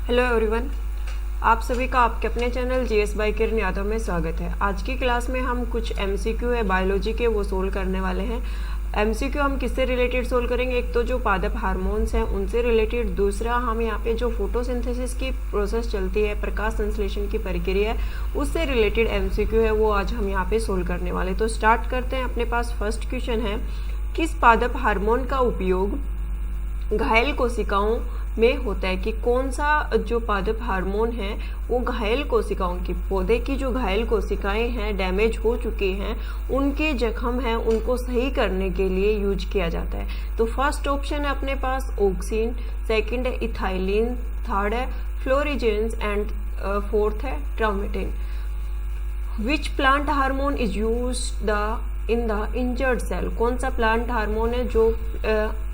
Hello everyone, आप सभी का आपके अपने channel GS bye Kiran Yadav में स्वागत है। आज की क्लास में हम कुछ एमसीक्यू है बायोलॉजी के वो सोल्व करने वाले हैं। एमसीक्यू हम किससे रिलेटेड सोल्व करेंगे? एक तो जो पादप हार्मोन्स हैं उनसे रिलेटेड, दूसरा हम यहाँ पे जो फोटोसिंथेसिस की प्रोसेस चलती है, प्रकाश संश्लेषण की प्रक्रिया है, उससे रिलेटेड एमसीक्यू है वो आज हम यहाँ पे सोल्व करने वाले। तो स्टार्ट करते हैं। अपने पास फर्स्ट क्वेश्चन है, किस पादप हार्मोन का उपयोग घायल कोशिकाओं में होता है? कि कौन सा जो पादप हार्मोन है वो घायल कोशिकाओं की, पौधे की जो घायल कोशिकाएं हैं, डैमेज हो चुकी हैं, उनके जख्म हैं, उनको सही करने के लिए यूज किया जाता है। तो फर्स्ट ऑप्शन है अपने पास ऑक्सिन, सेकंड है इथाइलिन, थर्ड है फ्लोरिजेंस एंड फोर्थ है traumatin. Which plant hormone is used in the injured cell? कौन सा प्लांट हार्मोन है जो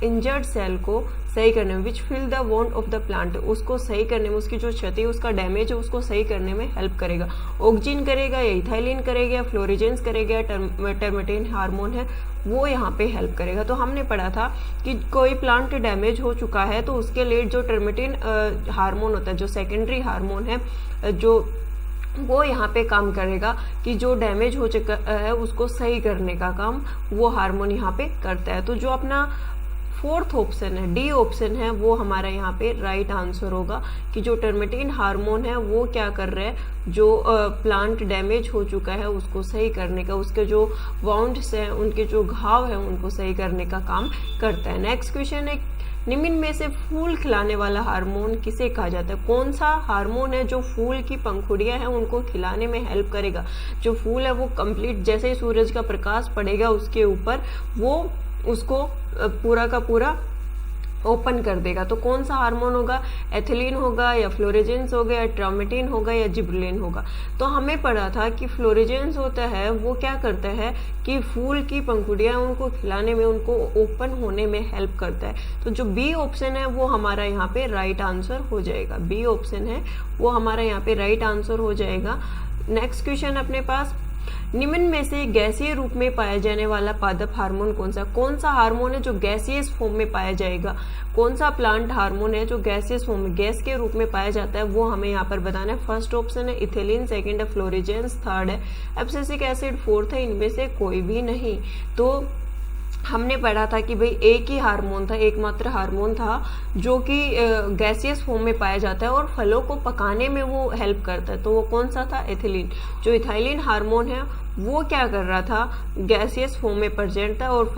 इंजर्ड सेल को सही करने में, which fill the wound of the plant, उसको सही करने में, उसकी जो क्षति है, उसका डैमेज है, उसको सही करने में हेल्प करेगा? ऑक्सिन करेगा या इथाइलिन करेगा या फ्लोरिजेंस करेगा या टर्मेटिन हार्मोन है वो यहाँ पे हेल्प करेगा? तो हमने पढ़ा था कि कोई प्लांट डैमेज हो चुका है तो उसके लिए जो टर्मेटिन हार्मोन होता है, जो सेकेंडरी हार्मोन है, जो वो यहाँ पे काम करेगा कि जो डैमेज हो चुका है उसको सही करने का काम वो हार्मोन यहाँ पे करता है। तो जो अपना फोर्थ ऑप्शन है, डी ऑप्शन है, वो हमारा यहाँ पे राइट आंसर होगा कि जो टर्मेटिन हार्मोन है वो क्या कर रहा है, जो प्लांट डैमेज हो चुका है उसको सही करने का, उसके जो वाउंड्स हैं, उनके जो घाव हैं, उनको सही करने का काम करता है। नेक्स्ट क्वेश्चन है, निम्न में से फूल खिलाने वाला हार्मोन किसे कहा जाता है? कौन सा हार्मोन है जो फूल की पंखुड़ियां हैं उनको खिलाने में हेल्प करेगा? जो फूल है वो कंप्लीट, जैसे ही सूरज का प्रकाश पड़ेगा उसके ऊपर, वो उसको पूरा का पूरा ओपन कर देगा। तो कौन सा हार्मोन होगा? एथिलीन होगा या फ्लोरेजेंस होगा या ट्रामेटिन होगा या जिबरेलिन होगा? तो हमें पढ़ा था कि फ्लोरेजेंस होता है वो क्या करता है कि फूल की पंखुड़ियां उनको खिलाने में, उनको ओपन होने में हेल्प करता है। तो जो बी ऑप्शन है वो हमारा यहाँ पे राइट आंसर हो जाएगा। बी ऑप्शन है वो हमारा यहाँ पे राइट आंसर हो जाएगा। नेक्स्ट क्वेश्चन अपने पास, निम्न में से गैसीय रूप में पाया जाने वाला पादप हार्मोन कौन सा? कौन सा हार्मोन है जो गैसियस फॉर्म में पाया जाएगा? कौन सा प्लांट हार्मोन है जो गैसियस फॉर्म में, गैस के रूप में पाया जाता है, वो हमें यहाँ पर बताना है। फर्स्ट ऑप्शन है इथिलीन, सेकंड है फ्लोरिजेंस, थर्ड है एब्सिसिक एसिड, फोर्थ है इनमें से कोई भी नहीं। तो हमने पढ़ा था कि भाई एक ही हार्मोन था, एकमात्र हार्मोन था जो कि गैसियस फॉर्म में पाया जाता है और फलों को पकाने में वो हेल्प करता है। तो वो कौन सा था? एथिलीन। जो इथाइलिन हार्मोन है वो क्या कर रहा था? गैसियस फॉर्म में प्रेजेंट था और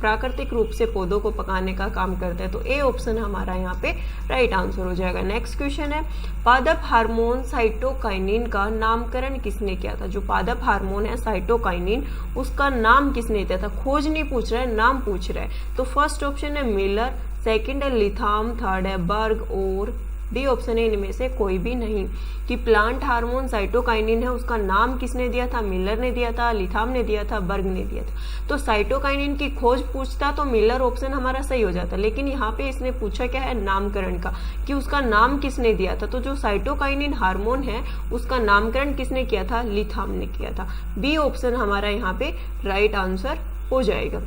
प्राकृतिक रूप से पौधों को पकाने का काम करता है। तो ए ऑप्शन हमारा यहाँ पे राइट आंसर हो जाएगा। नेक्स्ट क्वेश्चन है, पादप हार्मोन साइटोकाइनिन का नामकरण किसने किया था? जो पादप हार्मोन है साइटोकाइनिन, उसका नाम किसने दिया था? खोज नहीं पूछ रहा है, नाम पूछ रहा है। तो फर्स्ट ऑप्शन है मिलर, सेकंड है लिथाम, थर्ड है बर्ग और डी ऑप्शन है इनमें से कोई भी नहीं। कि प्लांट हार्मोन साइटोकाइनिन है उसका नाम किसने दिया था? मिलर ने दिया था, लिथाम ने दिया था, बर्ग ने दिया था। तो साइटोकाइनिन की खोज पूछता तो मिलर ऑप्शन हमारा सही हो जाता, लेकिन यहाँ पे इसने पूछा क्या है? नामकरण का, कि उसका नाम किसने दिया था। तो जो साइटोकाइनिन हार्मोन है उसका नामकरण किसने किया था? लिथाम ने किया था। बी ऑप्शन हमारा यहाँ पे राइट आंसर हो जाएगा।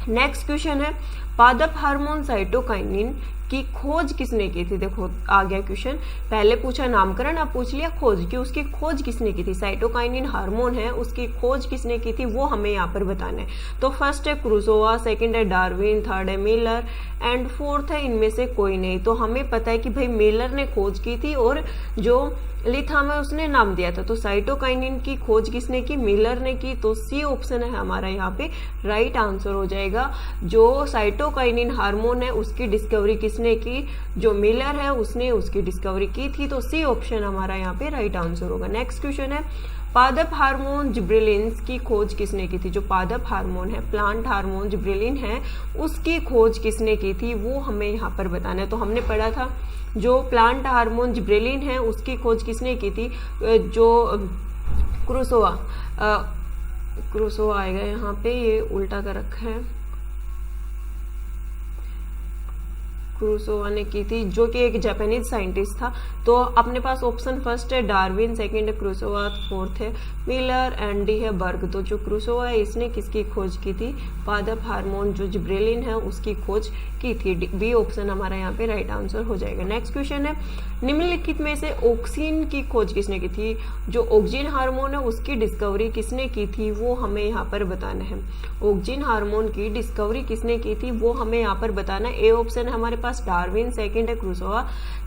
नेक्स्ट क्वेश्चन है, पादप हार्मोन साइटोकाइनिन की खोज किसने की थी? देखो आ गया क्वेश्चन, पहले पूछा नामकरण, अब पूछ लिया खोज, कि उसकी खोज किसने की थी? साइटोकाइनिन हार्मोन है उसकी खोज किसने की थी वो हमें यहाँ पर बताना है। तो फर्स्ट है क्रूसोवा, सेकंड है डार्विन, थर्ड है मिलर एंड फोर्थ है इनमें से कोई नहीं। तो हमें पता है कि भाई मिलर ने खोज की थी और जो लिथाम है उसने नाम दिया था। तो साइटोकाइनिन की खोज किसने की? मिलर ने की। तो सी ऑप्शन है हमारा यहाँ पे राइट आंसर हो जाएगा। जो साइटोकाइनिन हार्मोन है उसकी डिस्कवरी किसने की? जो मिलर है उसने उसकी डिस्कवरी की थी। तो सी ऑप्शन हमारा यहाँ पे राइट आंसर होगा। नेक्स्ट क्वेश्चन है, पादप हार्मोन जिब्रेलिन की खोज किसने की थी? जो पादप हार्मोन है, प्लांट हार्मोन जिब्रेलिन है, उसकी खोज किसने की थी वो हमें यहाँ पर बताना है। तो हमने पढ़ा था जो प्लांट हार्मोन जिब्रेलिन है उसकी खोज किसने की थी? जो क्रूसोवा, क्रूसोवा आएगा यहाँ पे, ये उल्टा कर रखा है, क्रूसोवा ने की थी, जो कि एक जापानीज साइंटिस्ट था। तो अपने पास ऑप्शन फर्स्ट है डार्विन, सेकंड है क्रूसोवा, फोर्थ है मिलर एंड डी है बर्ग। तो जो क्रूसोवा है इसने किसकी खोज की थी? पादप हार्मोन जो जिब्रेलिन है उसकी खोज की थी। बी ऑप्शन हमारा यहाँ पे राइट आंसर हो जाएगा। नेक्स्ट क्वेश्चन है निम्नलिखित में से ऑक्सीन की खोज किसने की थी? जो ऑक्सीन हार्मोन है उसकी डिस्कवरी किसने की थी वो हमें यहाँ पर बताना है। ऑक्सीन हार्मोन की डिस्कवरी किसने की थी वो हमें यहाँ पर बताना है। ए ऑप्शन है हमारे पास डार्विन, सेकंड है क्रूसोवा,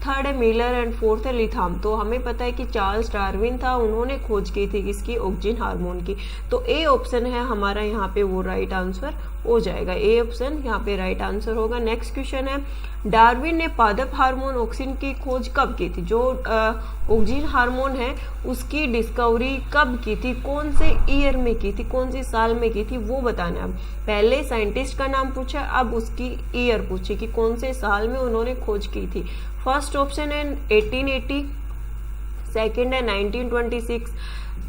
थर्ड है मिलर एंड फोर्थ है लिथाम। तो हमें पता है कि चार्ल्स डार्विन था, उन्होंने खोज की थी किसकी? ऑक्सीन हार्मोन की। तो ए ऑप्शन है हमारा यहाँ पे वो राइट आंसर हो जाएगा। ए ऑप्शन यहाँ पे राइट आंसर होगा। नेक्स्ट क्वेश्चन है डार्विन ने पादप हार्मोन ऑक्सीन की खोज कब की थी? जो ऑक्सीन हार्मोन है उसकी डिस्कवरी कब की थी, कौन से ईयर में की थी, कौन सी साल में की थी वो बताना है। पहले साइंटिस्ट का नाम पूछा, अब उसकी ईयर पूछी कि कौन से साल में उन्होंने खोज की थी। फर्स्ट ऑप्शन है 1880, सेकंड है 1926,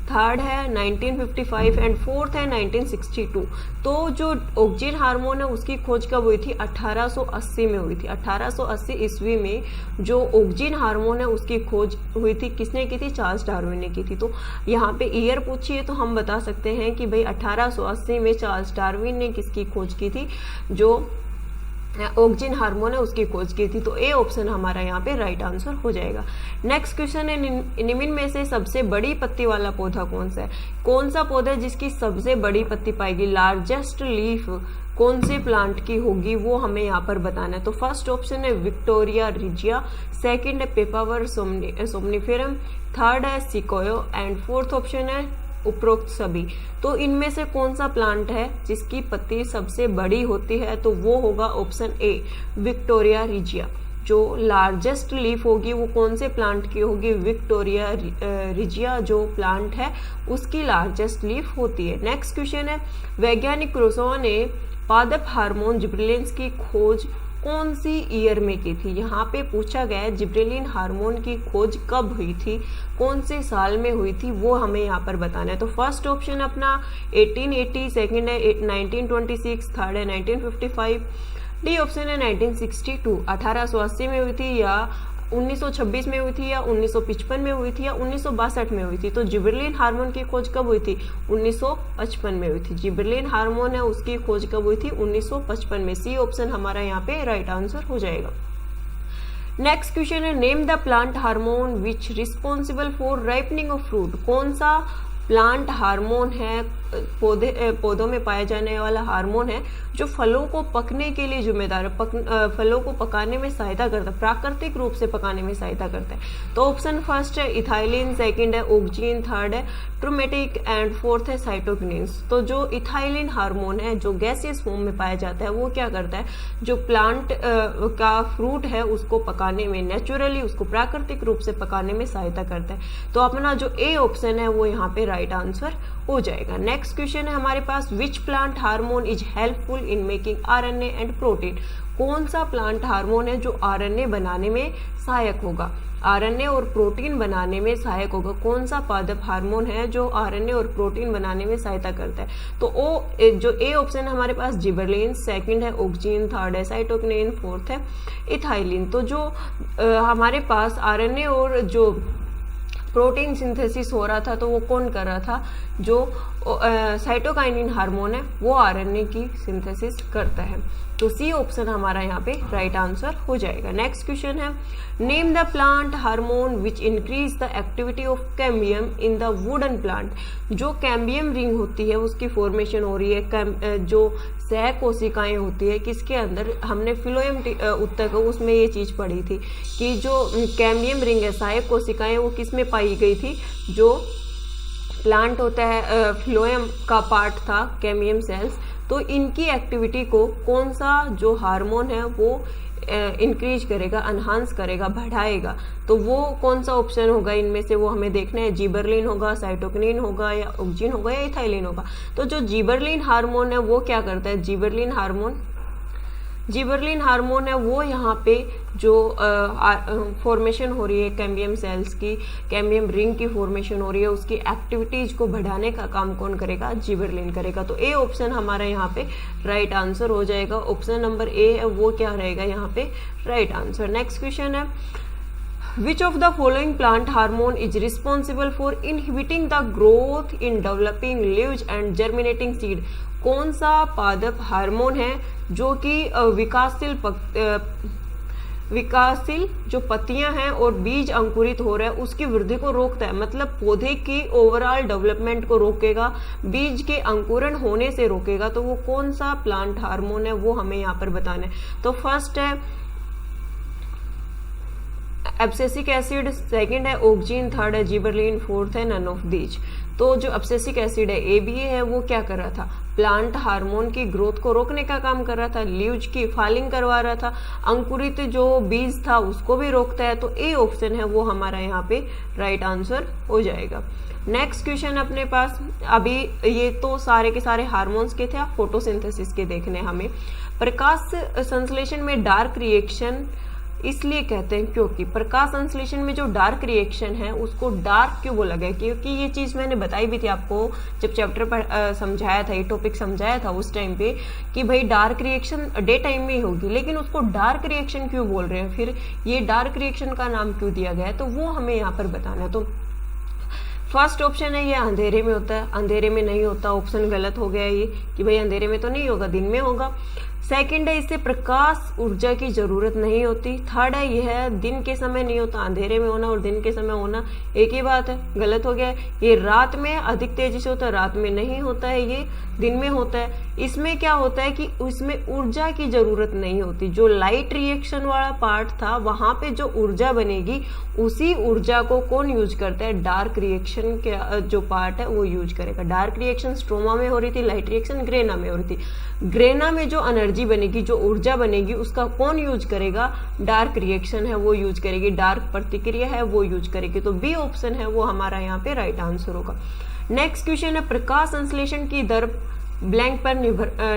थर्ड है 1955 एंड फोर्थ है 1962। तो जो ऑक्सीन हार्मोन है उसकी खोज कब हुई थी? 1880 में हुई थी। 1880 ईस्वी में जो ऑक्सीन हार्मोन है उसकी खोज हुई थी। किसने की थी? चार्ल्स डार्विन ने की थी। तो यहाँ पे ईयर पूछी है तो हम बता सकते हैं कि भाई 1880 में चार्ल्स डार्विन ने किसकी खोज की थी? जो ऑक्सीन हार्मोन है उसकी खोज की थी। तो ए ऑप्शन हमारा यहाँ पे राइट आंसर हो जाएगा। नेक्स्ट क्वेश्चन है निम्न में से सबसे बड़ी पत्ती वाला पौधा कौन सा है? कौन सा पौधा है जिसकी सबसे बड़ी पत्ती पाएगी? लार्जेस्ट लीफ कौन से प्लांट की होगी वो हमें यहाँ पर बताना है। तो फर्स्ट ऑप्शन है विक्टोरिया रिजिया, सेकंड है पेपावर सोमनिफेरम, थर्ड है सिकोयो एंड फोर्थ ऑप्शन है उपरोक्त सभी। तो इनमें से कौन सा प्लांट है जिसकी पत्ती सबसे बड़ी होती है? तो वो होगा ऑप्शन ए विक्टोरिया रिजिया। जो लार्जेस्ट लीफ होगी वो कौन से प्लांट की होगी? विक्टोरिया रिजिया जो प्लांट है उसकी लार्जेस्ट लीफ होती है। नेक्स्ट क्वेश्चन है वैज्ञानिक क्रूसोवा ने पादप हार्मोन जिब्रेलिन की खोज कौन सी ईयर में की थी? यहाँ पे पूछा गया है जिब्रेलिन हार्मोन की खोज कब हुई थी, कौन से साल में हुई थी वो हमें यहाँ पर बताना है। तो फर्स्ट ऑप्शन अपना 1880, सेकंड है 1926, थर्ड है 1955, डी ऑप्शन है 1962। 1880 में हुई थी या 1926 में हुई थी या 1955 में हुई थी या 1962 में हुई थी? तो जिब्रेलिन हार्मोन की खोज कब हुई थी? 1955 में हुई थी। जिब्रेलिन हार्मोन है उसकी खोज कब हुई थी? 1955 में। सी ऑप्शन हमारा यहाँ पे राइट आंसर हो जाएगा। नेक्स्ट क्वेश्चन है name the plant hormone which responsible for ripening of fruit. कौन सा प्लांट हार्मोन है, पौधों में पाया जाने वाला हार्मोन है जो फलों को पकने के लिए जिम्मेदार है, फलों को पकाने में सहायता करता है, प्राकृतिक रूप से पकाने में सहायता करता है। तो ऑप्शन फर्स्ट है इथाइलिन, सेकंड है ऑक्सीन, थर्ड है ट्रोमेटिक एंड फोर्थ है साइटोकिनिन्स। तो जो इथाइलिन हार्मोन है जो गैसियस फॉर्म में पाया जाता है वो क्या करता है? जो प्लांट का फ्रूट है उसको पकाने में, नेचुरली उसको प्राकृतिक रूप से पकाने में सहायता करता है। तो अपना जो ए ऑप्शन है वो यहाँ पे राइट आंसर हो जाएगा। नेक्स्ट क्वेश्चन है हमारे पास which plant hormone is helpful in making RNA and protein. कौन सा प्लांट हार्मोन है जो आरएनए बनाने में सहायक होगा, आरएनए और प्रोटीन बनाने में सहायक होगा? कौन सा पादप हार्मोन है जो आरएनए और प्रोटीन बनाने में सहायता करता है? तो जो ए ऑप्शन है हमारे पास जिबरलिन, सेकंड है ऑक्सीन, थर्ड है साइटोकिनिन, फोर्थ है इथाइलिन। तो जो हमारे पास आरएनए और जो प्रोटीन सिंथेसिस हो रहा था तो वो कौन कर रहा था? जो साइटोकाइनिन हार्मोन है वो आरएनए की सिंथेसिस करता है। तो सी ऑप्शन हमारा यहाँ पे राइट आंसर हो जाएगा। नेक्स्ट क्वेश्चन है name the plant hormone which increase the activity of cambium in the wooden plant. जो कैम्बियम रिंग होती है उसकी फॉर्मेशन हो रही है, जो सह कोशिकाएं होती है किसके अंदर? हमने फिलोएम उत्तक उसमें ये चीज पढ़ी थी कि जो कैम्बियम रिंग है, सहायक कोशिकाएं, वो किस में पाई गई थी? जो प्लांट होता है फ्लोएम का पार्ट था कैम्बियम सेल्स। तो इनकी एक्टिविटी को कौन सा जो हार्मोन है वो इंक्रीज करेगा, एनहांस करेगा, बढ़ाएगा? तो वो कौन सा ऑप्शन होगा इनमें से वो हमें देखना है। जिबरलिन होगा, साइटोकिनिन होगा या ऑक्सीन होगा या इथाइलिन होगा? तो जो जिबरलिन हार्मोन है वो क्या करता है? जिबरलिन हार्मोन जिबरलिन हार्मोन है वो यहाँ पे जो फॉर्मेशन हो रही है कैम्बियम सेल्स की, कैम्बियम रिंग की फॉर्मेशन हो रही है, उसकी एक्टिविटीज को बढ़ाने का काम कौन करेगा? जिबरलिन करेगा। तो ए ऑप्शन हमारा यहाँ पे राइट आंसर हो जाएगा। ऑप्शन नंबर ए है वो क्या रहेगा यहाँ पे राइट आंसर। नेक्स्ट क्वेश्चन है Which of the following plant hormone is responsible for inhibiting the growth in developing leaves and germinating seed? कौन सा पादप हार्मोन है जो कि विकासशील जो पत्तियां हैं और बीज अंकुरित हो रहा है उसकी वृद्धि को रोकता है, मतलब पौधे की ओवरऑल डेवलपमेंट को रोकेगा, बीज के अंकुरण होने से रोकेगा। तो वो कौन सा प्लांट हार्मोन है वो हमें यहाँ पर बताना है। तो फर्स्ट है एब्सेसिक एसिड, सेकंड है ऑक्जीन, थर्ड है जिबरलिन, फोर्थ है नन ऑफ दीज। तो जो एब्सेसिक एसिड है ABA है वो क्या कर रहा था? प्लांट हार्मोन की ग्रोथ को रोकने का काम कर रहा था, लीव्स की फॉलिंग करवा रहा था, अंकुरित जो बीज था उसको भी रोकता है। तो ए ऑप्शन है वो हमारा यहाँ पे राइट आंसर हो जाएगा। नेक्स्ट क्वेश्चन अपने पास, अभी ये तो सारे के सारे हार्मोन्स के थे, आप फोटोसिंथेसिस के देखने हमें। प्रकाश संश्लेषण में डार्क रिएक्शन इसलिए कहते हैं क्योंकि प्रकाश संश्लेषण में जो डार्क रिएक्शन है उसको डार्क क्यों बोला गया? क्योंकि ये चीज मैंने बताई भी थी आपको जब चैप्टर पर समझाया था, ये टॉपिक समझाया था उस टाइम पे कि भाई डार्क रिएक्शन डे टाइम में ही होगी, लेकिन उसको डार्क रिएक्शन क्यों बोल रहे हैं, फिर ये डार्क रिएक्शन का नाम क्यों दिया गया है, तो वो हमें यहाँ पर बताना है। तो फर्स्ट ऑप्शन है ये अंधेरे में होता है, अंधेरे में नहीं होता, ऑप्शन गलत हो गया ये कि भाई अंधेरे में तो नहीं होगा, दिन में होगा। सेकंड है इससे प्रकाश ऊर्जा की जरूरत नहीं होती। थर्ड है यह है दिन के समय नहीं होता, अंधेरे में होना और दिन के समय होना एक ही बात है, गलत हो गया है। ये रात में अधिक तेजी से होता है, रात में नहीं होता है, ये दिन में होता है। इसमें क्या होता है कि उसमें ऊर्जा की जरूरत नहीं होती, जो लाइट रिएक्शन वाला पार्ट था वहां पे जो ऊर्जा बनेगी उसी ऊर्जा को कौन यूज करता है? डार्क रिएक्शन के जो पार्ट है वो यूज करेगा। डार्क रिएक्शन स्ट्रोमा में हो रही थी, लाइट रिएक्शन ग्रेना में हो रही थी। ग्रेना में जो एनर्जी बनेगी, जो ऊर्जा बनेगी, उसका कौन यूज करेगा? डार्क रिएक्शन है वो यूज करेगी, डार्क प्रतिक्रिया है वो यूज करेगी। तो बी ऑप्शन है वो हमारा यहाँ पे राइट आंसर होगा। नेक्स्ट क्वेश्चन है प्रकाश संश्लेषण की दर ब्लैंक पर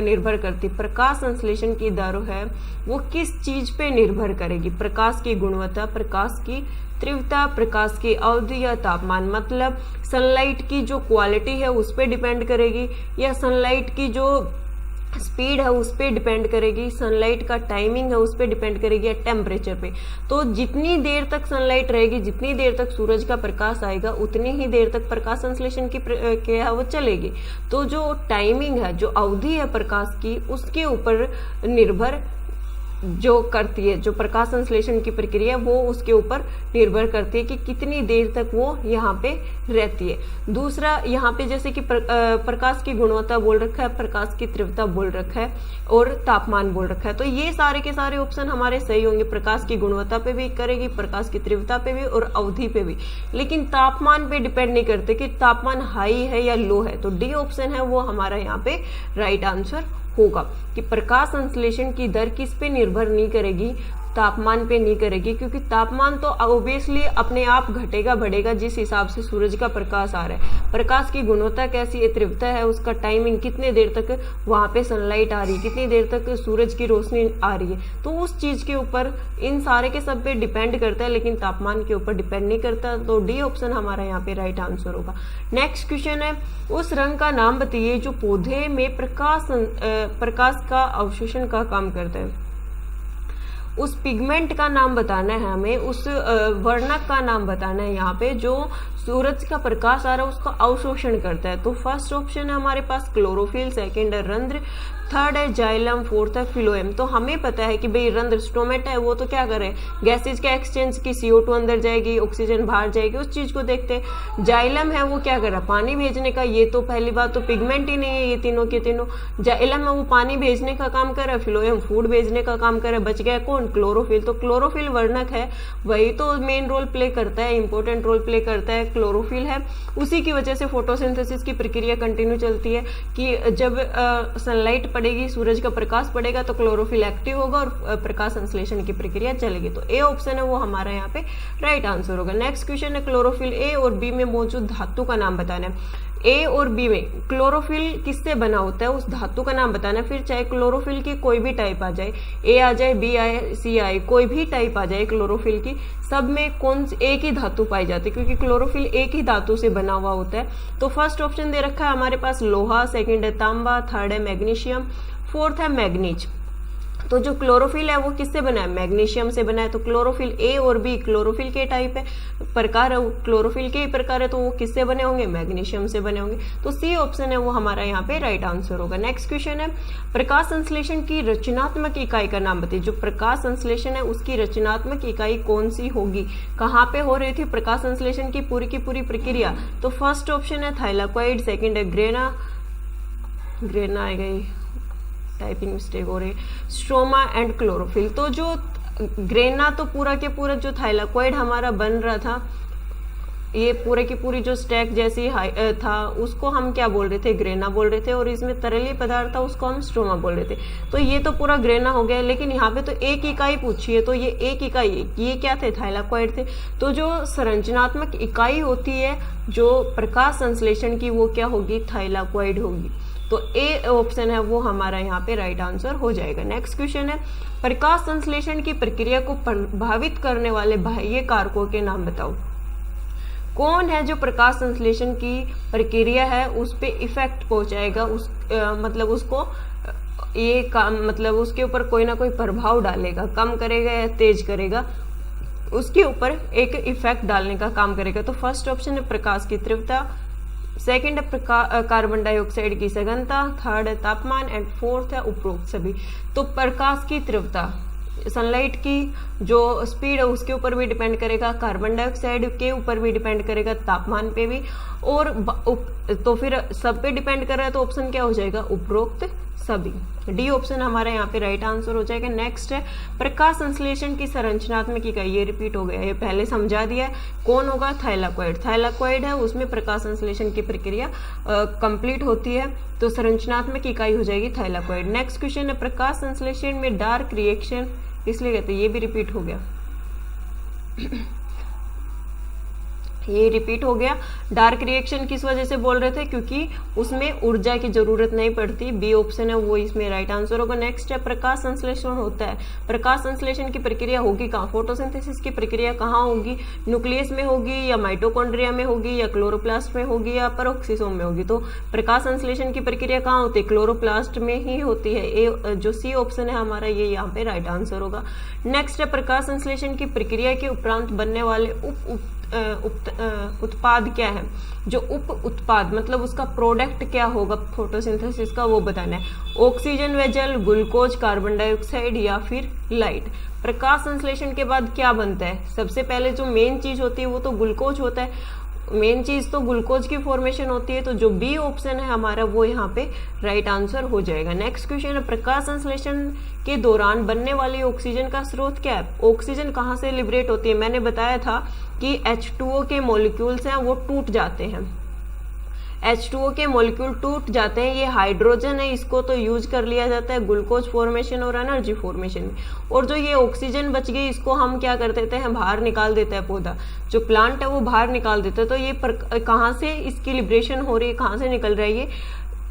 निर्भर करती। प्रकाश संश्लेषण की दर है वो किस चीज पे निर्भर करेगी? प्रकाश की गुणवत्ता, प्रकाश की तीव्रता, प्रकाश की अवधि या तापमान। मतलब सनलाइट की जो क्वालिटी है उस पर डिपेंड करेगी या सनलाइट की जो स्पीड है उस पर डिपेंड करेगी, सनलाइट का टाइमिंग है उस पर डिपेंड करेगी या टेम्परेचर पे। तो जितनी देर तक सनलाइट रहेगी, जितनी देर तक सूरज का प्रकाश आएगा, उतनी ही देर तक प्रकाश संश्लेषण की क्रिया वो चलेगी। तो जो टाइमिंग है, जो अवधि है प्रकाश की, उसके ऊपर निर्भर जो करती है, जो प्रकाश संश्लेषण की प्रक्रिया वो उसके ऊपर निर्भर करती है कि कितनी देर तक वो यहाँ पे रहती है। दूसरा यहाँ पे जैसे कि प्रकाश की गुणवत्ता बोल रखा है, प्रकाश की तीव्रता बोल रखा है और तापमान बोल रखा है। तो ये सारे के सारे ऑप्शन हमारे सही होंगे। प्रकाश की गुणवत्ता पे भी करेगी, प्रकाश की तीव्रता पे भी और अवधि पे भी, लेकिन तापमान पे डिपेंड नहीं करते कि तापमान हाई है या लो है। तो डी ऑप्शन है वो हमारा यहाँ पे राइट आंसर होगा कि प्रकाश संश्लेषण की दर किस पे निर्भर नहीं करेगी? तापमान पे नहीं करेगी, क्योंकि तापमान तो ऑब्वियसली अपने आप घटेगा बढ़ेगा जिस हिसाब से सूरज का प्रकाश आ रहा है। प्रकाश की गुणवत्ता कैसी है, तीव्रता है, उसका टाइमिंग, कितने देर तक वहां पे सनलाइट आ रही है, कितनी देर तक सूरज की रोशनी आ रही है, तो उस चीज के ऊपर इन सारे के सब पे डिपेंड करता है, लेकिन तापमान के ऊपर डिपेंड नहीं करता। तो डी ऑप्शन हमारा यहाँ पे राइट आंसर होगा। नेक्स्ट क्वेश्चन है उस रंग का नाम बताइए जो पौधे में प्रकाश का अवशोषण का काम करता है। उस पिगमेंट का नाम बताना है हमें, उस वर्णक का नाम बताना है यहाँ पे जो सूरज का प्रकाश आ रहा है उसका अवशोषण करता है। तो फर्स्ट ऑप्शन है हमारे पास क्लोरोफिल, सेकंड है रंध्र, थर्ड है जाइलम, फोर्थ है फिलोएम। तो हमें पता है कि भाई रंध्र स्टोमेटा है वो तो क्या करे, गैसेज का एक्सचेंज की CO2 अंदर जाएगी, ऑक्सीजन बाहर जाएगी, उस चीज को देखते हैं। जाइलम है वो क्या कर रहा है, पानी भेजने का। ये तो पहली बात तो पिगमेंट ही नहीं है ये तीनों के तीनों। जाइलम है वो पानी भेजने का काम कर रहा है, फिलोएम फूड भेजने का काम कर रहा है। बच गया कौन, क्लोरोफिल। तो क्लोरोफिल वर्णक है, वही तो मेन रोल प्ले करता है, इंपॉर्टेंट रोल प्ले करता है, क्लोरोफिल है। उसी की वजह से फोटोसिंथेसिस की प्रक्रिया कंटिन्यू चलती है कि जब सनलाइट पड़ेगी, सूरज का प्रकाश पड़ेगा तो क्लोरोफिल एक्टिव होगा और प्रकाश संश्लेषण की प्रक्रिया चलेगी। तो ए ऑप्शन है वो हमारा यहाँ पे राइट आंसर होगा। नेक्स्ट क्वेश्चन है क्लोरोफिल ए और बी में मौजूद धातु का नाम बताना है। ए और बी में क्लोरोफिल किससे बना होता है उस धातु का नाम बताना। फिर चाहे क्लोरोफिल की कोई भी टाइप आ जाए, ए आ जाए, बी आए, सी आए, कोई भी टाइप आ जाए क्लोरोफिल की, सब में कौन एक ही धातु पाई जाती है, क्योंकि क्लोरोफिल एक ही धातु से बना हुआ होता है। तो फर्स्ट ऑप्शन दे रखा है हमारे पास लोहा, सेकंड है तांबा, थर्ड है मैग्नीशियम, फोर्थ है मैग्नीज। तो जो क्लोरोफिल है वो किससे बना है, मैग्नीशियम से बना है। तो क्लोरोफिल ए और बी क्लोरोफिल के टाइप है, प्रकार है, क्लोरोफिल के ही प्रकार है, तो वो किससे बने होंगे, मैग्नीशियम से बने होंगे। तो सी ऑप्शन है वो हमारा यहाँ पे राइट आंसर होगा। नेक्स्ट क्वेश्चन है, प्रकाश संश्लेषण की रचनात्मक इकाई का नाम बताइए। जो प्रकाश संश्लेषण है उसकी रचनात्मक इकाई कौन सी होगी, कहाँ पे हो रही थी प्रकाश संश्लेषण की पूरी प्रक्रिया। तो फर्स्ट ऑप्शन है थाइलाकोइड, सेकेंड है ग्रेना आ गई, टाइपिंग मिस्टेक हो रही है, स्ट्रोमा एंड क्लोरोफिल। तो जो ग्रेना तो पूरा के पूरा जो थाइलाकोइड हमारा बन रहा था, ये पूरे की पूरी जो स्टैक जैसी था उसको हम क्या बोल रहे थे, ग्रेना बोल रहे थे, और इसमें तरलीय पदार्थ था उसको हम स्ट्रोमा बोल रहे थे। तो ये तो पूरा ग्रेना हो गया, लेकिन यहाँ पे तो एक इकाई पूछी है, तो ये एक इकाई, ये क्या थे, थाइलाकोइड थे। तो जो संरचनात्मक इकाई होती है जो प्रकाश संश्लेषण की, वो क्या होगी, थाइलाकोइड होगी। तो ए ऑप्शन है वो हमारा यहाँ पे राइट आंसर हो जाएगा। नेक्स्ट क्वेश्चन है, प्रकाश संश्लेषण की प्रक्रिया को प्रभावित करने वाले बाह्य कारकों के नाम बताओ। कौन है जो प्रकाश संश्लेषण की प्रक्रिया है उस पे इफेक्ट पहुंचाएगा, मतलब उसको ये काम, मतलब उसके ऊपर कोई ना कोई प्रभाव डालेगा, कम करेगा या तेज करेगा, उसके ऊपर एक इफेक्ट डालने का काम करेगा। तो फर्स्ट ऑप्शन है प्रकाश की तीव्रता, सेकंड है कार्बन डाइऑक्साइड की सघनता, थर्ड है तापमान एंड फोर्थ है उपरोक्त सभी। तो प्रकाश की तीव्रता, सनलाइट की जो स्पीड है उसके ऊपर भी डिपेंड करेगा, कार्बन डाइऑक्साइड के ऊपर भी डिपेंड करेगा, तापमान पे भी, और तो फिर सब पे डिपेंड कर रहा है। तो ऑप्शन क्या हो जाएगा, उपरोक्त सभी। डी ऑप्शन हमारा यहाँ पे राइट आंसर हो जाएगा। नेक्स्ट है, प्रकाश संश्लेषण की संरचनात्मक इकाई, ये रिपीट हो गया, ये पहले समझा दिया है, कौन होगा, थाइलाकोइड। थाइलाकोइड है उसमें प्रकाश संश्लेषण की प्रक्रिया कंप्लीट होती है, तो संरचनात्मक इकाई हो जाएगी थाइलाकोइड। नेक्स्ट क्वेश्चन है, प्रकाश संश्लेषण में डार्क रिएक्शन इसलिए कहते हैं, ये भी रिपीट हो गया ये रिपीट हो गया। डार्क रिएक्शन किस वजह से बोल रहे थे, क्योंकि उसमें ऊर्जा की जरूरत नहीं पड़ती, बी ऑप्शन है वो इसमें राइट आंसर होगा। नेक्स्ट है, प्रकाश संश्लेषण होता है, प्रकाश संश्लेषण की प्रक्रिया होगी कहाँ, फोटोसिंथेसिस की प्रक्रिया कहाँ होगी, न्यूक्लियस में होगी या माइटोकॉन्ड्रिया में होगी या क्लोरोप्लास्ट में होगी या पेरोक्सिसोम में होगी। तो प्रकाश संश्लेषण की प्रक्रिया कहाँ होती है, क्लोरोप्लास्ट में ही होती है। ए जो सी ऑप्शन है हमारा ये यहाँ पे राइट आंसर होगा। नेक्स्ट है, प्रकाश संश्लेषण की प्रक्रिया के उपरांत बनने वाले उत्पाद क्या है। जो उप उत्पाद मतलब उसका प्रोडक्ट क्या होगा फोटोसिंथेसिस का, वो बताना है। ऑक्सीजन व जल, ग्लूकोज, कार्बन डाइऑक्साइड या फिर लाइट। प्रकाश संश्लेषण के बाद क्या बनता है, सबसे पहले जो मेन चीज होती है वो तो ग्लूकोज होता है, मेन चीज तो ग्लूकोज की फॉर्मेशन होती है। तो जो बी ऑप्शन है हमारा वो यहाँ पे राइट आंसर हो जाएगा। नेक्स्ट क्वेश्चन है, प्रकाश संश्लेषण के दौरान बनने वाली ऑक्सीजन का स्रोत क्या है। ऑक्सीजन कहाँ से लिबरेट होती है, मैंने बताया था कि H2O के मॉलिक्यूल्स हैं वो टूट जाते हैं, H2O के मॉलिक्यूल टूट जाते हैं, ये हाइड्रोजन है, इसको तो यूज कर लिया जाता है ग्लूकोज फॉर्मेशन और एनर्जी फॉर्मेशन में। और जो ये ऑक्सीजन बच गई इसको हम क्या कर देते हैं, बाहर निकाल देता है पौधा, जो प्लांट है वो बाहर निकाल देता है। तो ये कहाँ से इसकी लिबरेशन हो रही है, कहाँ से निकल रहा है, ये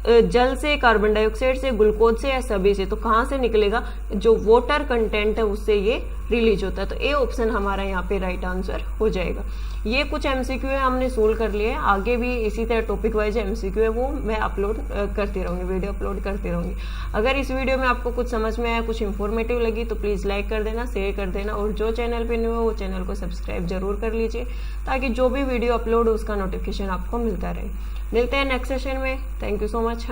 जल से, कार्बन डाइऑक्साइड से, ग्लूकोज से या सभी से। तो कहाँ से निकलेगा, जो वाटर कंटेंट है उससे ये रिलीज होता है। तो ए ऑप्शन हमारा यहाँ पे राइट आंसर हो जाएगा। ये कुछ एमसीक्यू है हमने सोल्व कर लिए, आगे भी इसी तरह टॉपिक वाइज एमसीक्यू है वो मैं अपलोड करती रहूँगी, वीडियो अपलोड करती रहूँगी। अगर इस वीडियो में आपको कुछ समझ में आया, कुछ इन्फॉर्मेटिव लगी तो प्लीज़ लाइक कर देना, शेयर कर देना, और जो चैनल पे न्यू है वो चैनल को सब्सक्राइब जरूर कर लीजिए, ताकि जो भी वीडियो अपलोड हो उसका नोटिफिकेशन आपको मिलता रहे। मिलते हैं नेक्स्ट सेशन में। Thank you so much.